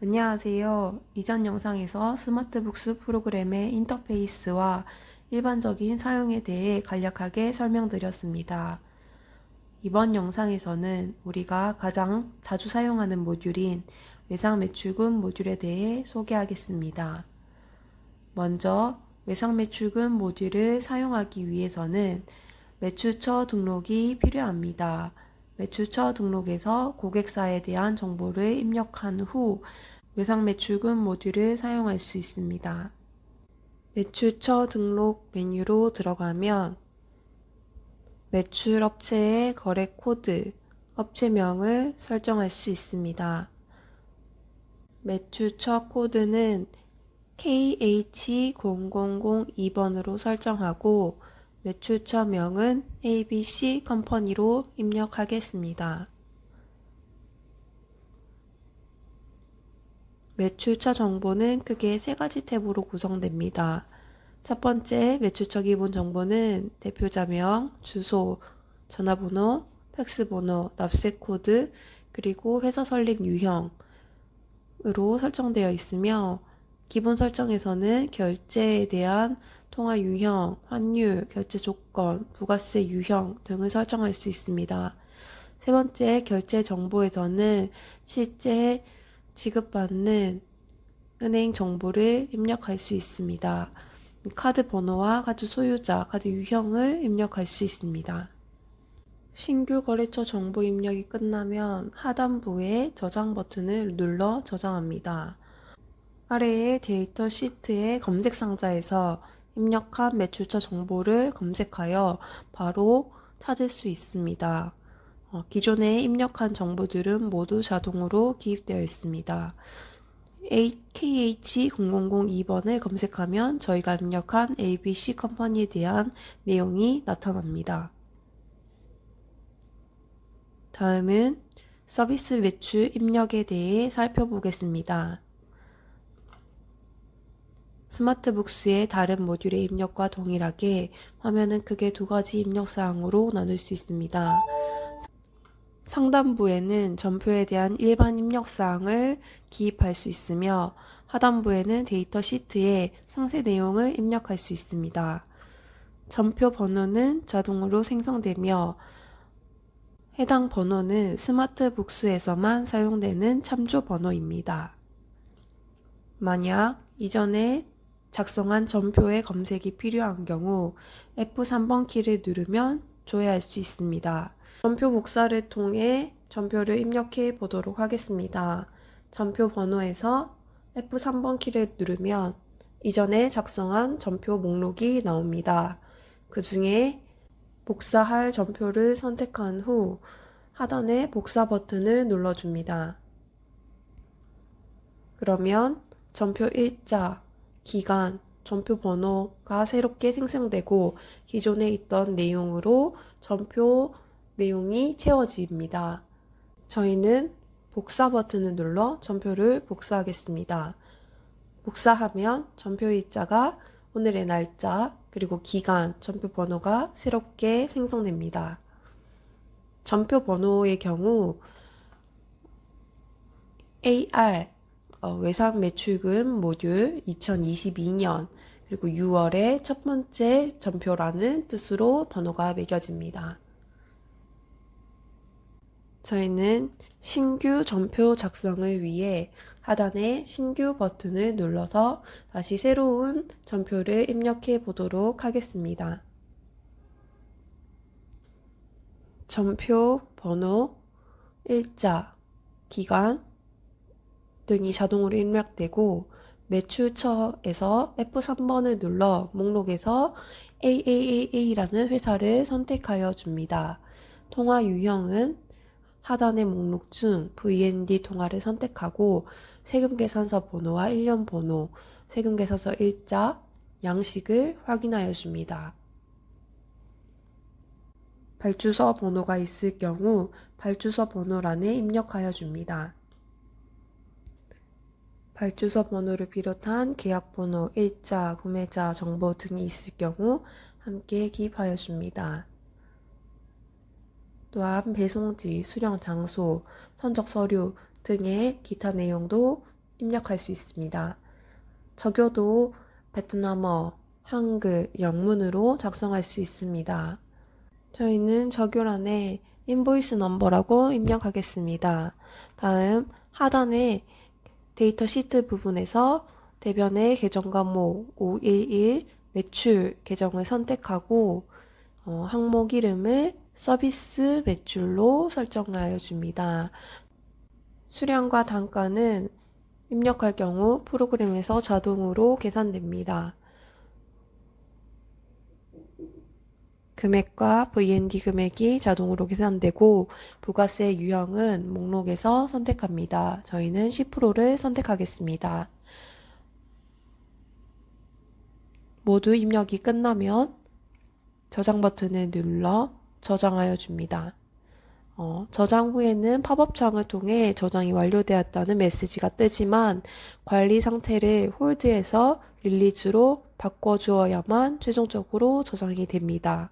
안녕하세요. 이전 영상에서 스마트북스 프로그램의 인터페이스와 일반적인 사용에 대해 간략하게 설명드렸습니다. 이번 영상에서는 우리가 가장 자주 사용하는 모듈인 외상 매출금 모듈에 대해 소개하겠습니다. 먼저 외상 매출금 모듈을 사용하기 위해서는 매출처 등록이 필요합니다. 매출처 등록에서 고객사에 대한 정보를 입력한 후 외상 매출금 모듈을 사용할 수 있습니다. 매출처 등록 메뉴로 들어가면 매출업체의 거래 코드, 업체명을 설정할 수 있습니다. 매출처 코드는 KH0002번으로 설정하고 매출처명은 ABC 컴퍼니로 입력하겠습니다. 매출처 정보는 크게 세 가지 탭으로 구성됩니다. 첫 번째 매출처 기본 정보는 대표자명, 주소, 전화번호, 팩스번호, 납세 코드, 그리고 회사 설립 유형으로 설정되어 있으며 기본 설정에서는 결제에 대한 통화 유형, 환율, 결제 조건, 부가세 유형 등을 설정할 수 있습니다. 세 번째 결제 정보에서는 실제 지급받는 은행 정보를 입력할 수 있습니다. 카드 번호와 카드 소유자, 카드 유형을 입력할 수 있습니다. 신규 거래처 정보 입력이 끝나면 하단부에 저장 버튼을 눌러 저장합니다. 아래의 데이터 시트의 검색 상자에서 입력한 매출처 정보를 검색하여 바로 찾을 수 있습니다. 기존에 입력한 정보들은 모두 자동으로 기입되어 있습니다. KH0002번을 검색하면 저희가 입력한 ABC 컴퍼니에 대한 내용이 나타납니다. 다음은 서비스 매출 입력에 대해 살펴보겠습니다. 스마트북스의 다른 모듈의 입력과 동일하게 화면은 크게 두 가지 입력 사항으로 나눌 수 있습니다. 상단부에는 전표에 대한 일반 입력 사항을 기입할 수 있으며 하단부에는 데이터 시트에 상세 내용을 입력할 수 있습니다. 전표 번호는 자동으로 생성되며 해당 번호는 스마트북스에서만 사용되는 참조 번호입니다. 만약 이전에 작성한 전표의 검색이 필요한 경우 F3번 키를 누르면 조회할 수 있습니다. 전표 복사를 통해 전표를 입력해 보도록 하겠습니다. 전표 번호에서 F3번 키를 누르면 이전에 작성한 전표 목록이 나옵니다. 그 중에 복사할 전표를 선택한 후 하단의 복사 버튼을 눌러줍니다. 그러면 전표 일자, 기간, 전표 번호가 새롭게 생성되고 기존에 있던 내용으로 전표 내용이 채워집니다. 저희는 복사 버튼을 눌러 전표를 복사하겠습니다. 복사하면 전표 일자가 오늘의 날짜, 그리고 기간, 전표 번호가 새롭게 생성됩니다. 전표 번호의 경우 AR 외상 매출금 모듈 2022년 그리고 6월의 첫 번째 전표라는 뜻으로 번호가 매겨집니다. 저희는 신규 전표 작성을 위해 하단에 신규 버튼을 눌러서 다시 새로운 전표를 입력해 보도록 하겠습니다. 전표 번호, 일자, 기간 등이 자동으로 입력되고 매출처에서 F3번을 눌러 목록에서 AAAA라는 회사를 선택하여 줍니다. 통화 유형은 하단의 목록 중 VND 통화를 선택하고 세금계산서 번호와 1년 번호, 세금계산서 일자, 양식을 확인하여 줍니다. 발주서 번호가 있을 경우 발주서 번호란에 입력하여 줍니다. 발주서 번호를 비롯한 계약번호, 일자, 구매자 정보 등이 있을 경우 함께 기입하여 줍니다. 또한 배송지, 수령 장소, 선적 서류 등의 기타 내용도 입력할 수 있습니다. 적요도 베트남어, 한글, 영문으로 작성할 수 있습니다. 저희는 적요란에 인보이스 넘버라고 입력하겠습니다. 다음 하단에 데이터 시트 부분에서 대변의 계정 과목 511 매출 계정을 선택하고 항목 이름을 서비스 매출로 설정하여 줍니다. 수량과 단가는 입력할 경우 프로그램에서 자동으로 계산됩니다. 금액과 V&D 금액이 자동으로 계산되고 부가세 유형은 목록에서 선택합니다. 저희는 10%를 선택하겠습니다. 모두 입력이 끝나면 저장 버튼을 눌러 저장하여 줍니다. 저장 후에는 팝업창을 통해 저장이 완료되었다는 메시지가 뜨지만 관리 상태를 홀드해서 릴리즈로 바꿔주어야만 최종적으로 저장이 됩니다.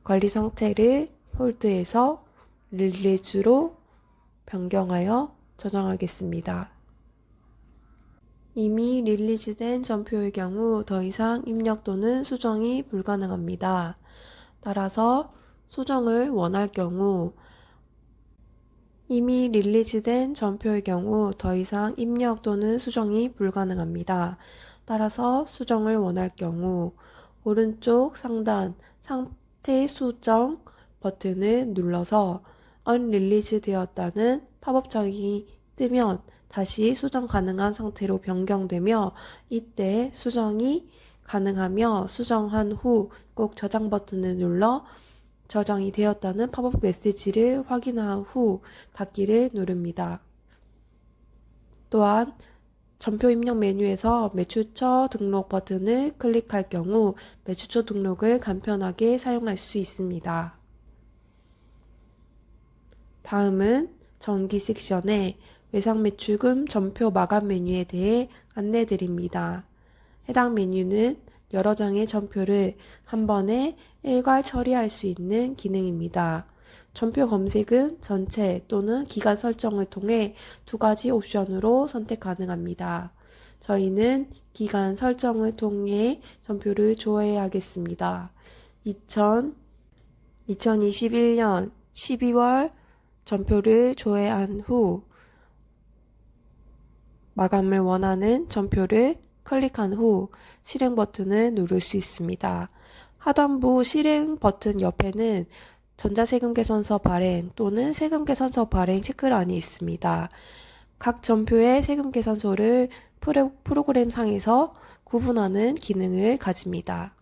관리 상태를 홀드해서 릴리즈로 변경하여 저장하겠습니다. 이미 릴리즈된 전표의 경우 더 이상 입력 또는 수정이 불가능합니다. 따라서 수정을 원할 경우 이미 릴리즈된 전표의 경우 더 이상 입력 또는 수정이 불가능합니다. 따라서 수정을 원할 경우 오른쪽 상단 상태 수정 버튼을 눌러서 unreleased 되었다는 팝업창이 뜨면 다시 수정 가능한 상태로 변경되며 이때 수정이 가능하며 수정한 후 꼭 저장 버튼을 눌러 저장이 되었다는 팝업 메시지를 확인한 후 닫기를 누릅니다. 또한 전표 입력 메뉴에서 매출처 등록 버튼을 클릭할 경우 매출처 등록을 간편하게 사용할 수 있습니다. 다음은 전기 섹션의 외상매출금 전표 마감 메뉴에 대해 안내드립니다. 해당 메뉴는 여러 장의 전표를 한 번에 일괄 처리할 수 있는 기능입니다. 전표 검색은 전체 또는 기간 설정을 통해 두 가지 옵션으로 선택 가능합니다. 저희는 기간 설정을 통해 전표를 조회하겠습니다. 2021년 12월 전표를 조회한 후 마감을 원하는 전표를 클릭한 후 실행 버튼을 누를 수 있습니다. 하단부 실행 버튼 옆에는 전자세금 계산서 발행 또는 세금 계산서 발행 체크란이 있습니다. 각 전표의 세금 계산서를 프로그램 상에서 구분하는 기능을 가집니다.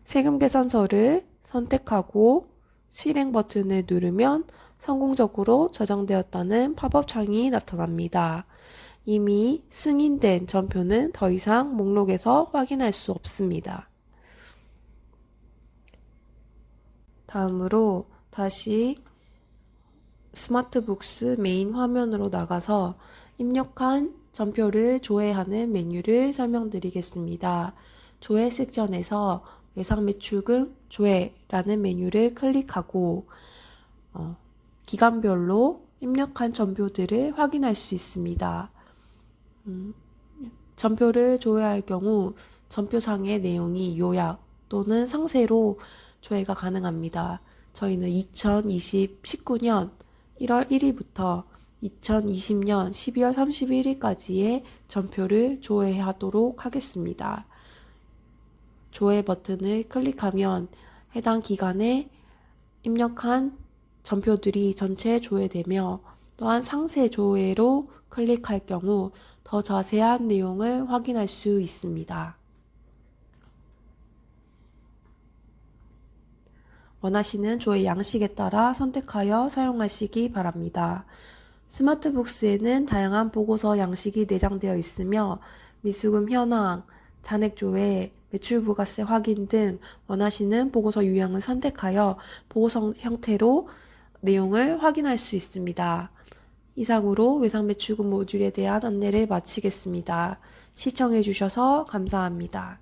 세금 계산서를 선택하고 실행 버튼을 누르면 성공적으로 저장되었다는 팝업 창이 나타납니다. 이미 승인된 전표는 더 이상 목록에서 확인할 수 없습니다. 다음으로 다시 스마트북스 메인 화면으로 나가서 입력한 전표를 조회하는 메뉴를 설명드리겠습니다. 조회 섹션에서 외상매출금 조회라는 메뉴를 클릭하고 기간별로 입력한 전표들을 확인할 수 있습니다. 전표를 조회할 경우 전표상의 내용이 요약 또는 상세로 조회가 가능합니다. 저희는 19년 1월 1일부터 2020년 12월 31일까지의 전표를 조회하도록 하겠습니다. 조회 버튼을 클릭하면 해당 기간에 입력한 전표들이 전체 조회되며 또한 상세 조회로 클릭할 경우 더 자세한 내용을 확인할 수 있습니다. 원하시는 조회 양식에 따라 선택하여 사용하시기 바랍니다. 스마트북스에는 다양한 보고서 양식이 내장되어 있으며 미수금 현황, 잔액 조회, 매출부가세 확인 등 원하시는 보고서 유형을 선택하여 보고서 형태로 내용을 확인할 수 있습니다. 이상으로 외상매출금 모듈에 대한 안내를 마치겠습니다. 시청해 주셔서 감사합니다.